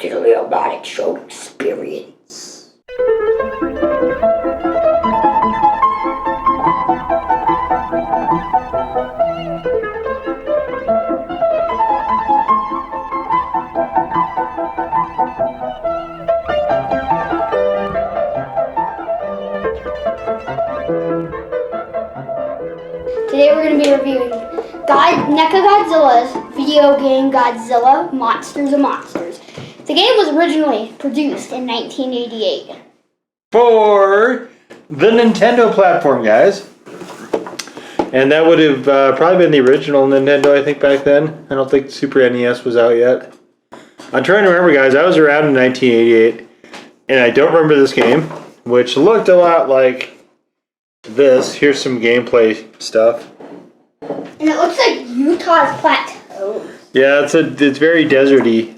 totally robotic show experience. Today we're going to be reviewing NECA Godzilla's video game Godzilla Monsters of Monsters. The game was originally produced in 1988. For the Nintendo platform, guys. And that would have probably been the original Nintendo, I think, back then. I don't think Super NES was out yet. I'm trying to remember, guys. I was around in 1988, and I don't remember this game, which looked a lot like this. Here's some gameplay stuff. And it looks like Utah's plateau. Yeah, it's very deserty.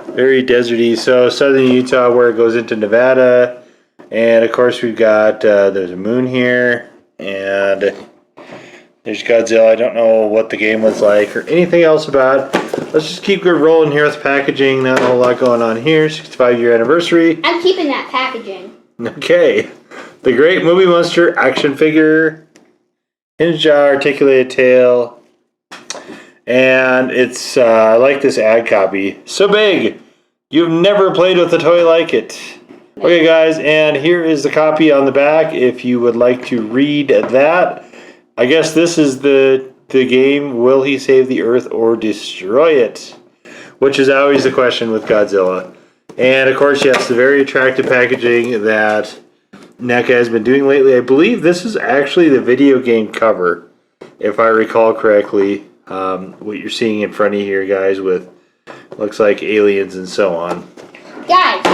Very deserty. So southern Utah where it goes into Nevada. And of course we've got, there's a moon here. And there's Godzilla. I don't know what the game was like or anything else about it. Let's just keep good rolling here with packaging. Not a whole lot going on here. 65-year anniversary. I'm keeping that packaging. Okay. The Great Movie Monster action figure. Hinged jaw, articulated tail. And it's, I like this ad copy. So big, you've never played with a toy like it. Okay, guys, and here is the copy on the back if you would like to read that. I guess this is the game, will he save the Earth or destroy it? Which is always the question with Godzilla. And, of course, yes, the very attractive packaging that NECA has been doing lately. I believe this is actually the video game cover, if I recall correctly. What you're seeing in front of you here, guys, with looks like aliens and so on. Guys,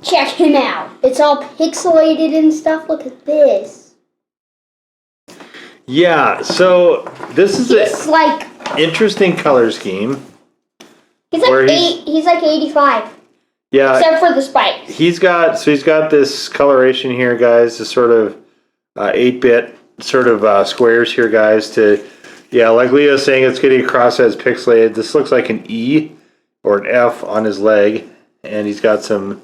check him out. It's all pixelated and stuff. Look at this. Yeah, so this is an interesting color scheme. He's like 85. Yeah, except for the spikes. He's got this coloration here, guys. The sort of 8-bit sort of squares here, guys. Like Leo's saying, it's getting across as pixelated. This looks like an E or an F on his leg, and he's got some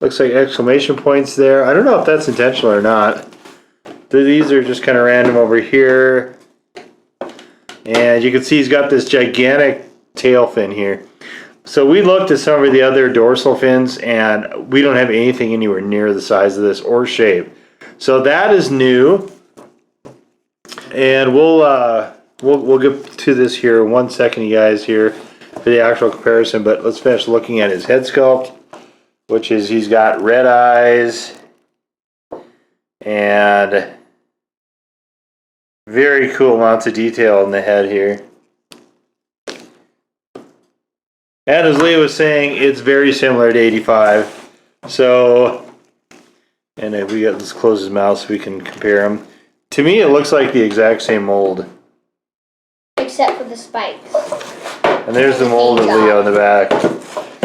looks like exclamation points there. I don't know if that's intentional or not. These are just kind of random over here, and you can see he's got this gigantic tail fin here. So we looked at some of the other dorsal fins, and we don't have anything anywhere near the size of this or shape. So that is new, and we'll get to this here in 1 second, you guys, here for the actual comparison. But let's finish looking at his head sculpt, which is he's got red eyes and very cool amounts of detail in the head here. And as Leo was saying, it's very similar to 85. So, and if we let's close his mouth so we can compare them. To me, it looks like the exact same mold. Except for the spikes. And there's the mold of Leo in the back.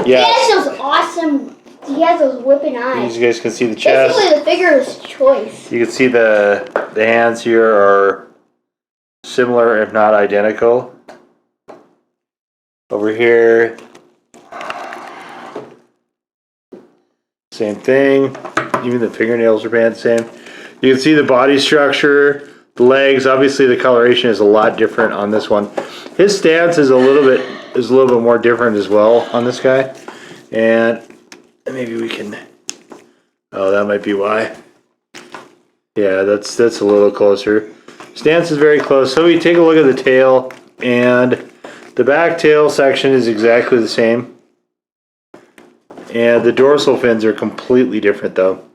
Yeah. He has those awesome, he has those whipping eyes. You guys can see the chest. Basically the figure's choice. You can see the hands here are similar, if not identical. Over here, same thing. Even the fingernails are bad, same. You can see the body structure, the legs. Obviously, the coloration is a lot different on this one. His stance is a little bit more different as well on this guy. And maybe we can. Oh, that might be why. Yeah, that's a little closer. Stance is very close. So we take a look at the tail, and the back tail section is exactly the same. And the dorsal fins are completely different though.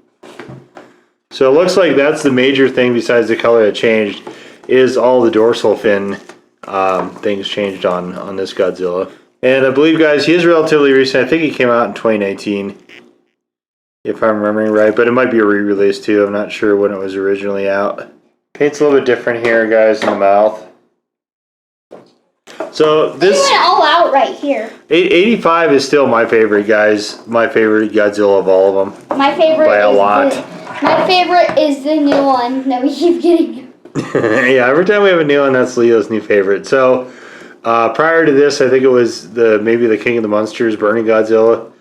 So it looks like that's the major thing besides the color that changed, is all the dorsal fin things changed on this Godzilla. And I believe, guys, he is relatively recent. I think he came out in 2019, if I'm remembering right. But it might be a re-release too. I'm not sure when it was originally out. Paint's a little bit different here, guys, in the mouth. So this went all out right here. 85 is still my favorite, guys. My favorite Godzilla of all of them. My favorite by a lot. My favorite is the new one that we keep getting. Yeah, every time we have a new one, that's Leo's new favorite. So Prior to this, I think it was maybe the King of the Monsters Burning Godzilla,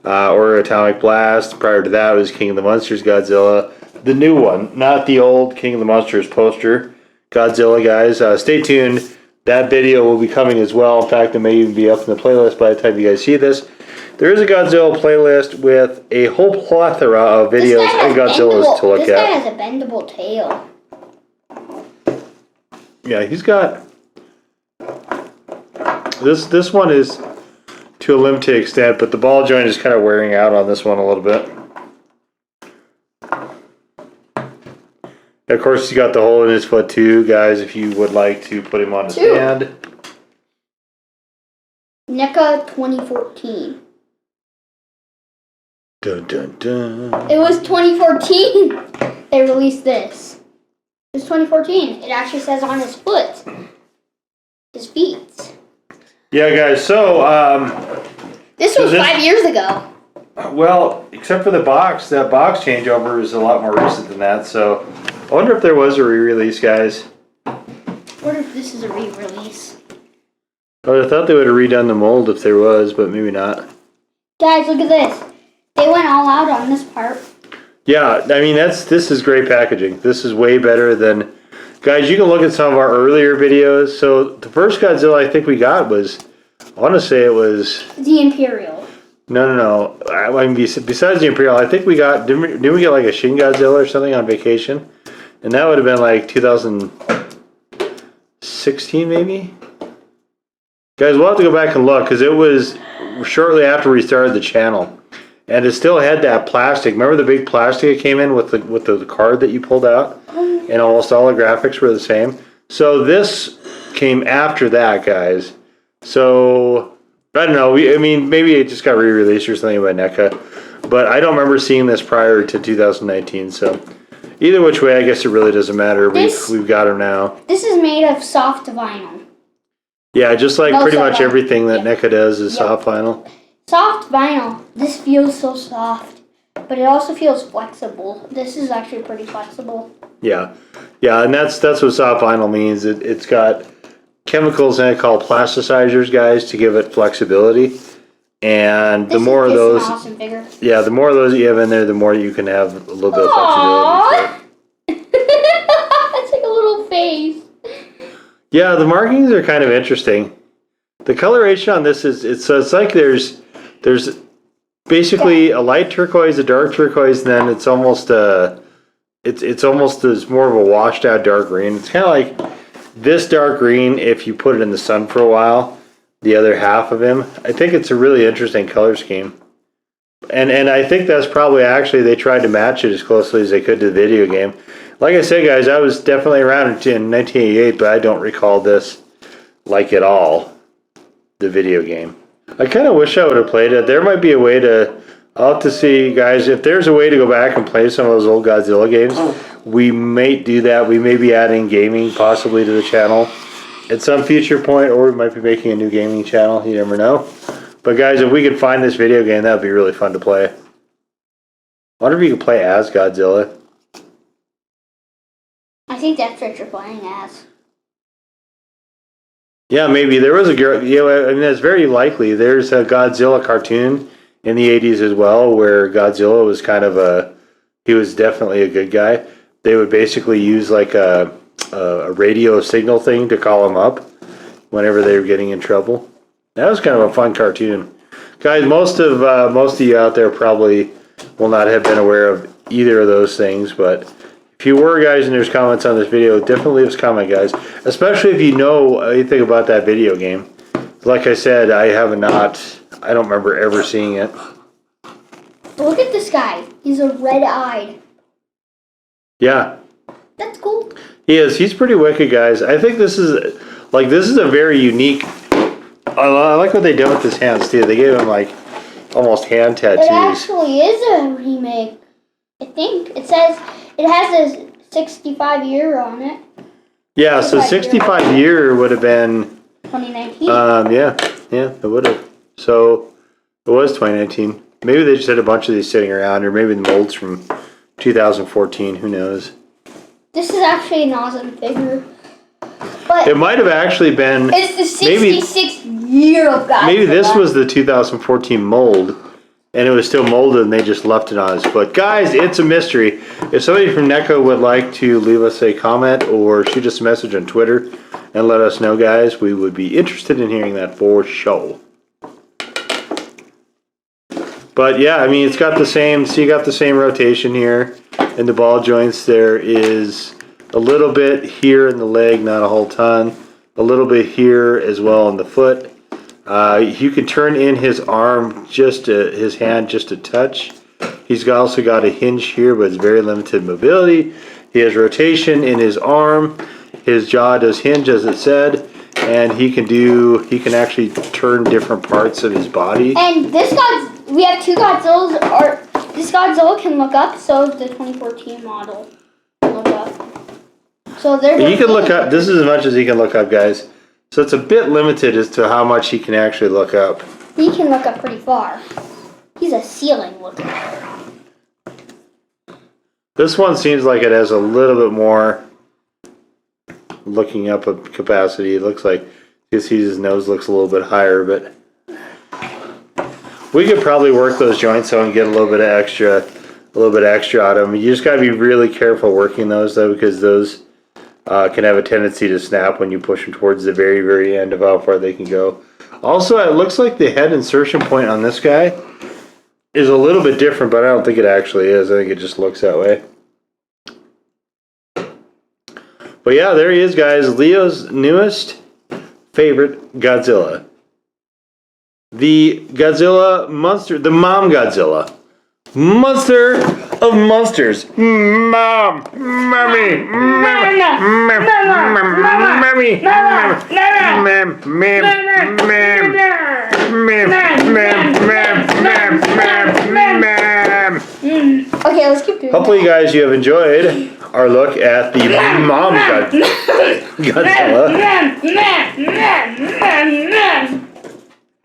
or Atomic Blast. Prior to that, it was King of the Monsters Godzilla. The new one, not the old King of the Monsters poster Godzilla, guys. Stay tuned. That video will be coming as well. In fact, it may even be up in the playlist by the time you guys see this. There is a Godzilla playlist with a whole plethora of videos and Godzillas to look at. This guy has a bendable tail. Yeah, he's got... This one is to a limited extent, but the ball joint is kind of wearing out on this one a little bit. Of course, he's got the hole in his foot too, guys, if you would like to put him on a stand. NECA 2014. Dun, dun, dun. It was 2014 they released this. It was 2014. It actually says on his foot. His feet. Yeah, guys, so... this was 5 years ago. Well, except for the box, that box changeover is a lot more recent than that, so... I wonder if there was a re-release, guys. I wonder if this is a re-release. I thought they would have redone the mold if there was, but maybe not. Guys, look at this. They went all out on this part. Yeah, I mean, this is great packaging. This is way better than... Guys, you can look at some of our earlier videos. So, the first Godzilla I think we got was... I want to say it was... The Imperial. No. I mean, besides the Imperial, I think we got... Didn't we get like a Shin Godzilla or something on vacation? And that would have been like 2016 maybe? Guys, we'll have to go back and look because it was shortly after we started the channel. And it still had that plastic. Remember the big plastic it came in with the card that you pulled out? And almost all the graphics were the same. So this came after that, guys. So, I don't know. I mean, maybe it just got re-released or something by NECA. But I don't remember seeing this prior to 2019, so... Either which way, I guess it really doesn't matter. We've got them now. This is made of soft vinyl. Yeah, just like pretty much everything that NECA does is soft vinyl. Soft vinyl. This feels so soft, but it also feels flexible. This is actually pretty flexible. Yeah, and that's what soft vinyl means. It's got chemicals in it called plasticizers, guys, to give it flexibility. And the more of those, the more of those you have in there, the more you can have a little bit of flexibility. It's like a little face. Yeah, the markings are kind of interesting. The coloration on this it's like there's basically a light turquoise, a dark turquoise, and then it's almost it's almost as more of a washed out dark green. It's kind of like this dark green if you put it in the sun for a while. The other half of him. I think it's a really interesting color scheme. And I think that's probably actually they tried to match it as closely as they could to the video game. Like I said, guys, I was definitely around in 1988, but I don't recall this like at all, the video game. I kind of wish I would have played it. There might be a way to... I'll have to see, guys, if there's a way to go back and play some of those old Godzilla games, we may do that. We may be adding gaming possibly to the channel at some future point, or we might be making a new gaming channel. You never know. But guys, if we could find this video game, that would be really fun to play. I wonder if you could play as Godzilla. I think that's what you're playing as. Yeah, maybe. There was a girl, I mean, that's very likely. There's a Godzilla cartoon in the 80s as well, where Godzilla was kind of he was definitely a good guy. They would basically use like a radio signal thing to call him up whenever they were getting in trouble. That was kind of a fun cartoon. Guys, most of you out there probably will not have been aware of either of those things, but if you were, guys, and there's comments on this video, definitely leave us a comment, guys. Especially if you know anything about that video game. Like I said, I don't remember ever seeing it. Look at this guy. He's a red-eyed. Yeah. That's cool. He is. He's pretty wicked, guys. I think this is a very unique... I like what they did with his hands, too. They gave him, like, almost hand tattoos. It actually is a remake. I think. It says it has a 65 year on it. Yeah, so 65 year would have been... 2019. Yeah, it would have. So, it was 2019. Maybe they just had a bunch of these sitting around, or maybe the molds from 2014. Who knows? This is actually an awesome figure. But It might have actually been. it's the maybe- 66th year of Godzilla. Maybe this was the 2014 mold, and it was still molded, and they just left it on us. But guys, it's a mystery. If somebody from NECA would like to leave us a comment or shoot us a message on Twitter and let us know, guys, we would be interested in hearing that for sure. But yeah, I mean, it's got the same. So you got the same rotation here in the ball joints. There is a little bit here in the leg, not a whole ton. A little bit here as well in the foot. You can turn in his arm, his hand just a touch. He's also got a hinge here, but it's very limited mobility. He has rotation in his arm. His jaw does hinge, as it said, and he can actually turn different parts of his body. And we have two Godzillas. This Godzilla can look up, so the 2014 model can look up. So He can look up. This is as much as he can look up, guys. So it's a bit limited as to how much he can actually look up. He can look up pretty far. He's a ceiling looker. This one seems like it has a little bit more looking up of capacity. It looks like you see his nose looks a little bit higher, but we could probably work those joints out and get a little bit extra out of them. You just got to be really careful working those though, because those can have a tendency to snap when you push them towards the very, very end of how far they can go. Also, it looks like the head insertion point on this guy is a little bit different, but I don't think it actually is. I think it just looks that way. But yeah, there he is, guys. Leo's newest favorite Godzilla. The Godzilla monster, the mom Godzilla. Monster of monsters. Mom. Mommy. Mommy. Okay, let's keep doing Hopefully, you guys, you have enjoyed our look at the mom Godzilla.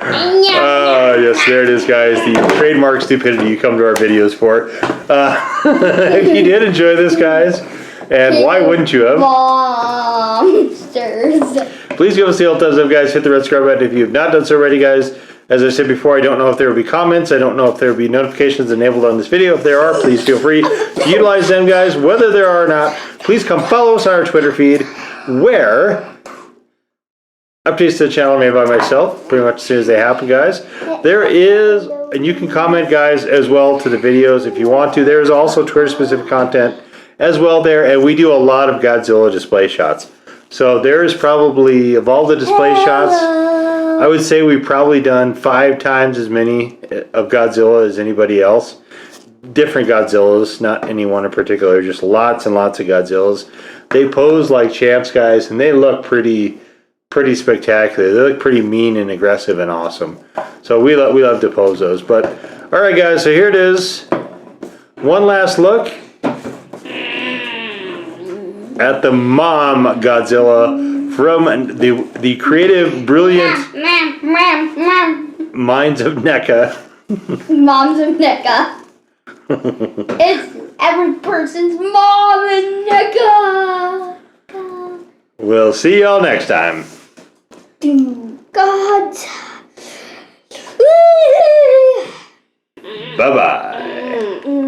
Yes, there it is, guys. The trademark stupidity you come to our videos for. If you did enjoy this, guys, and why wouldn't you have? Monsters. Please give us the old thumbs up, guys. Hit the red subscribe button if you have not done so already, guys. As I said before, I don't know if there will be comments. I don't know if there will be notifications enabled on this video. If there are, please feel free to utilize them, guys. Whether there are or not, please come follow us on our Twitter feed, where updates to the channel are made by myself pretty much as soon as they happen, guys. There is, and you can comment, guys, as well to the videos if you want to. There's also Twitter-specific content as well there, and we do a lot of Godzilla display shots. So there's probably, of all the display shots, I would say we've probably done 5 times as many of Godzilla as anybody else. Different Godzillas, not any one in particular, just lots and lots of Godzillas. They pose like champs, guys, and they look pretty spectacular. They look pretty mean and aggressive and awesome. So we love to pose those. But all right, guys, so here it is. One last look at the mom Godzilla from the creative, brilliant minds of NECA. Moms of NECA. It's every person's mom in NECA. We'll see y'all next time. God. Bye-bye.